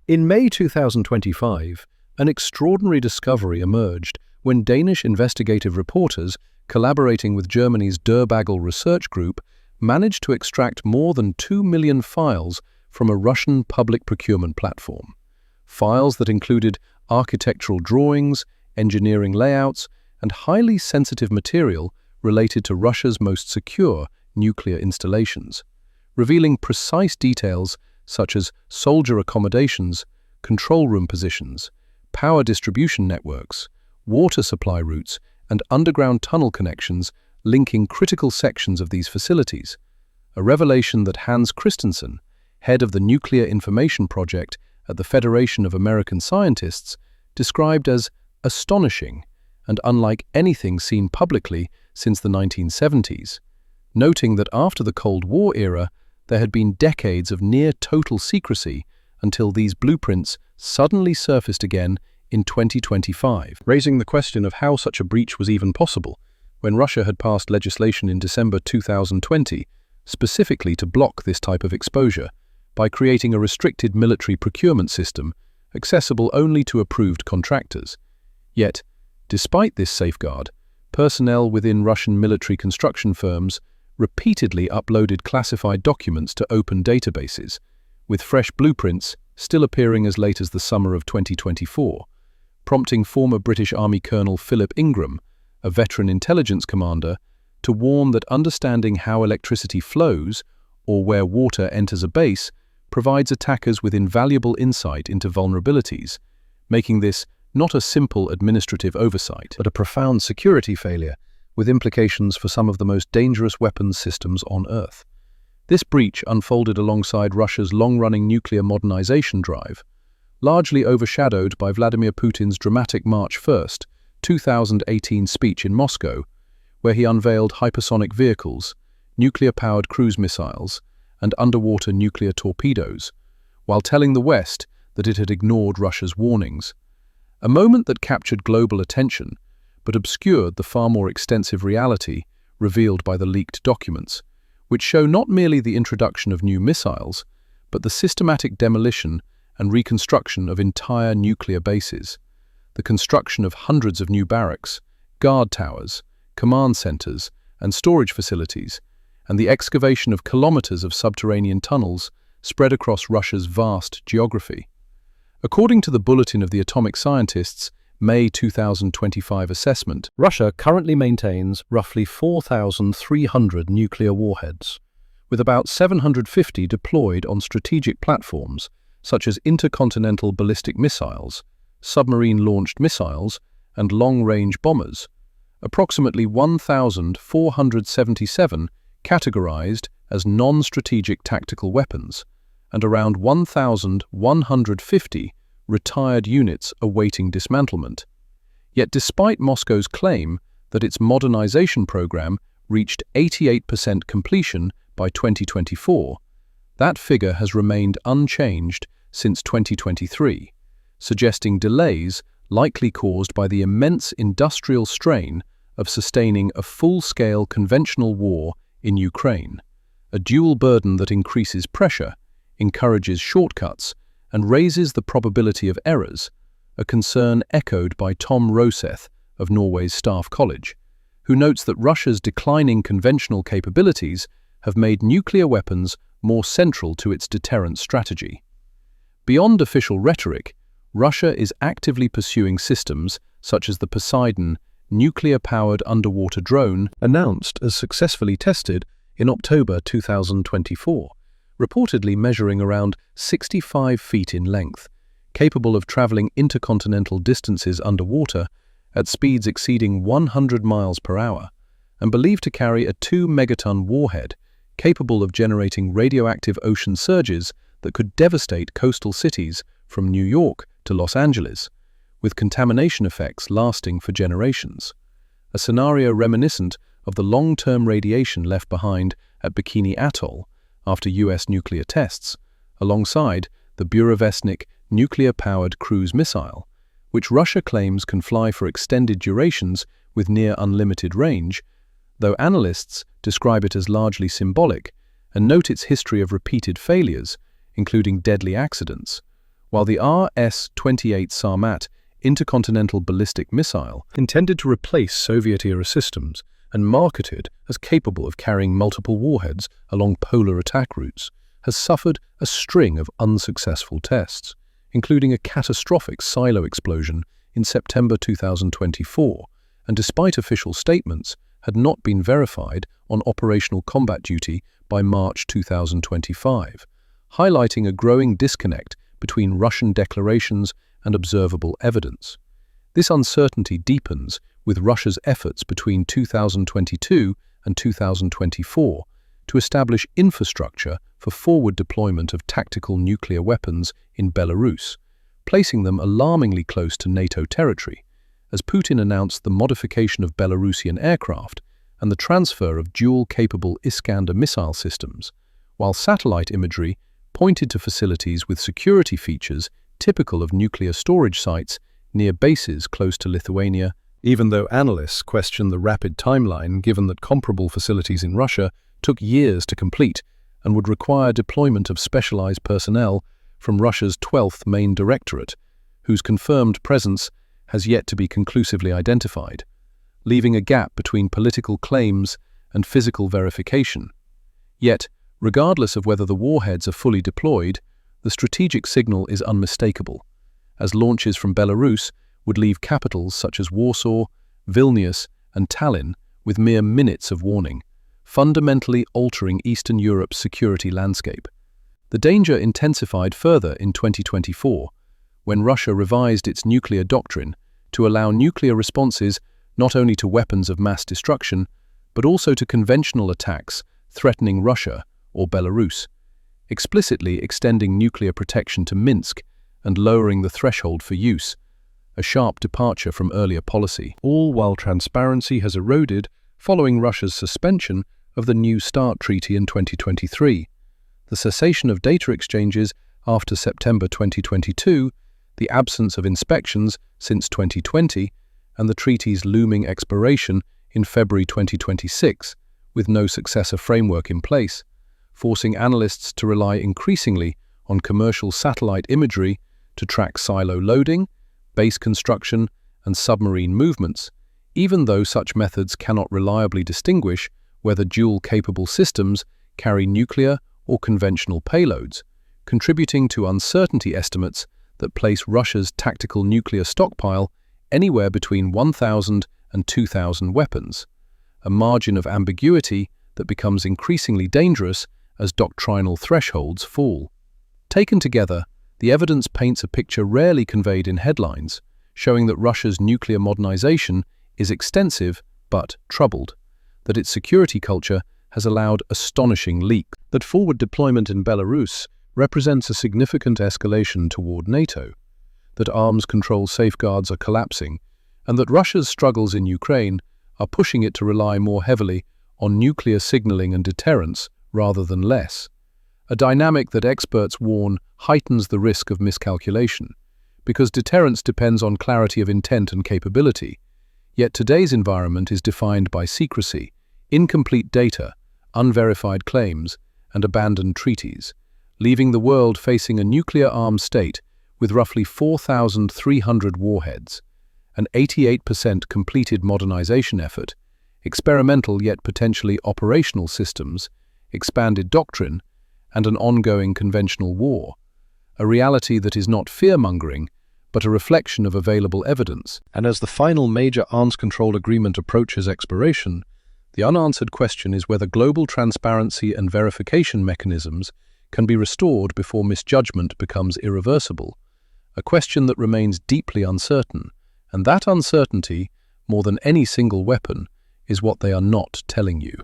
In May 2025, an extraordinary discovery emerged when Danish investigative reporters, collaborating with Germany's Der Bagel research group, managed to extract more than 2 million files from a Russian public procurement platform. Files that included architectural drawings, engineering layouts, and highly sensitive material related to Russia's most secure nuclear installations, revealing precise details such as soldier accommodations, control room positions, power distribution networks, water supply routes, and underground tunnel connections linking critical sections of these facilities, a revelation that Hans Christensen, head of the Nuclear Information Project at the Federation of American Scientists, described as astonishing and unlike anything seen publicly since the 1970s, noting that after the Cold War era, there had been decades of near-total secrecy until these blueprints suddenly surfaced again in 2025, raising the question of how such a breach was even possible when Russia had passed legislation in December 2020 specifically to block this type of exposure by creating a restricted military procurement system accessible only to approved contractors. Yet, despite this safeguard, personnel within Russian military construction firms repeatedly uploaded classified documents to open databases, with fresh blueprints still appearing as late as the summer of 2024, prompting former British Army Colonel Philip Ingram, a veteran intelligence commander, to warn that understanding how electricity flows, or where water enters a base, provides attackers with invaluable insight into vulnerabilities, making this not a simple administrative oversight, but a profound security failure with implications for some of the most dangerous weapons systems on Earth. This breach unfolded alongside Russia's long-running nuclear modernization drive, largely overshadowed by Vladimir Putin's dramatic March 1, 2018 speech in Moscow, where he unveiled hypersonic vehicles, nuclear-powered cruise missiles, and underwater nuclear torpedoes, while telling the West that it had ignored Russia's warnings. A moment that captured global attention, but obscured the far more extensive reality revealed by the leaked documents, which show not merely the introduction of new missiles, but the systematic demolition and reconstruction of entire nuclear bases, the construction of hundreds of new barracks, guard towers, command centers, and storage facilities, and the excavation of kilometers of subterranean tunnels spread across Russia's vast geography. According to the Bulletin of the Atomic Scientists' May 2025 assessment, Russia currently maintains roughly 4,300 nuclear warheads, with about 750 deployed on strategic platforms such as intercontinental ballistic missiles, submarine-launched missiles, and long-range bombers, approximately 1,477 categorized as non-strategic tactical weapons, and around 1,150 retired units awaiting dismantlement. Yet despite Moscow's claim that its modernization program reached 88% completion by 2024, that figure has remained unchanged since 2023, suggesting delays likely caused by the immense industrial strain of sustaining a full-scale conventional war in Ukraine, a dual burden that increases pressure, encourages shortcuts, and raises the probability of errors, a concern echoed by Tom Roseth of Norway's Staff College, who notes that Russia's declining conventional capabilities have made nuclear weapons more central to its deterrent strategy. Beyond official rhetoric, Russia is actively pursuing systems such as the Poseidon nuclear-powered underwater drone, announced as successfully tested in October 2024, reportedly measuring around 65 feet in length, capable of traveling intercontinental distances underwater at speeds exceeding 100 miles per hour, and believed to carry a 2-megaton warhead capable of generating radioactive ocean surges that could devastate coastal cities from New York to Los Angeles, with contamination effects lasting for generations, a scenario reminiscent of the long-term radiation left behind at Bikini Atoll after US nuclear tests, alongside the Burevestnik nuclear-powered cruise missile, which Russia claims can fly for extended durations with near unlimited range, though analysts describe it as largely symbolic and note its history of repeated failures, including deadly accidents. while the RS-28 Sarmat intercontinental ballistic missile, intended to replace Soviet-era systems and marketed as capable of carrying multiple warheads along polar attack routes, has suffered a string of unsuccessful tests, including a catastrophic silo explosion in September 2024, and despite official statements, had not been verified on operational combat duty by March 2025, highlighting a growing disconnect between Russian declarations and observable evidence. This uncertainty deepens with Russia's efforts between 2022 and 2024 to establish infrastructure for forward deployment of tactical nuclear weapons in Belarus, placing them alarmingly close to NATO territory, as Putin announced the modification of Belarusian aircraft and the transfer of dual-capable Iskander missile systems, while satellite imagery pointed to facilities with security features typical of nuclear storage sites near bases close to Lithuania, even though analysts question the rapid timeline given that comparable facilities in Russia took years to complete and would require deployment of specialized personnel from Russia's 12th Main Directorate, whose confirmed presence has yet to be conclusively identified, leaving a gap between political claims and physical verification. Yet, regardless of whether the warheads are fully deployed, the strategic signal is unmistakable, as launches from Belarus would leave capitals such as Warsaw, Vilnius, and Tallinn with mere minutes of warning, fundamentally altering Eastern Europe's security landscape. The danger intensified further in 2024, when Russia revised its nuclear doctrine to allow nuclear responses not only to weapons of mass destruction, but also to conventional attacks threatening Russia or Belarus, explicitly extending nuclear protection to Minsk and lowering the threshold for use, a sharp departure from earlier policy, all while transparency has eroded following Russia's suspension of the New START treaty in 2023, the cessation of data exchanges after September 2022, the absence of inspections since 2020, and the treaty's looming expiration in February 2026, with no successor framework in place, forcing analysts to rely increasingly on commercial satellite imagery to track silo loading, base construction, and submarine movements, even though such methods cannot reliably distinguish whether dual-capable systems carry nuclear or conventional payloads, contributing to uncertainty estimates that place Russia's tactical nuclear stockpile anywhere between 1,000 and 2,000 weapons, a margin of ambiguity that becomes increasingly dangerous as doctrinal thresholds fall. Taken together, the evidence paints a picture rarely conveyed in headlines, showing that Russia's nuclear modernization is extensive but troubled, that its security culture has allowed astonishing leaks, that forward deployment in Belarus represents a significant escalation toward NATO, that arms control safeguards are collapsing, and that Russia's struggles in Ukraine are pushing it to rely more heavily on nuclear signaling and deterrence rather than less, a dynamic that experts warn heightens the risk of miscalculation, because deterrence depends on clarity of intent and capability. Yet today's environment is defined by secrecy, incomplete data, unverified claims, and abandoned treaties, leaving the world facing a nuclear-armed state with roughly 4,300 warheads, an 88% completed modernization effort, experimental yet potentially operational systems, expanded doctrine, and an ongoing conventional war, a reality that is not fear-mongering, but a reflection of available evidence. And as the final major arms control agreement approaches expiration, the unanswered question is whether global transparency and verification mechanisms can be restored before misjudgment becomes irreversible, a question that remains deeply uncertain, and that uncertainty, more than any single weapon, is what they are not telling you.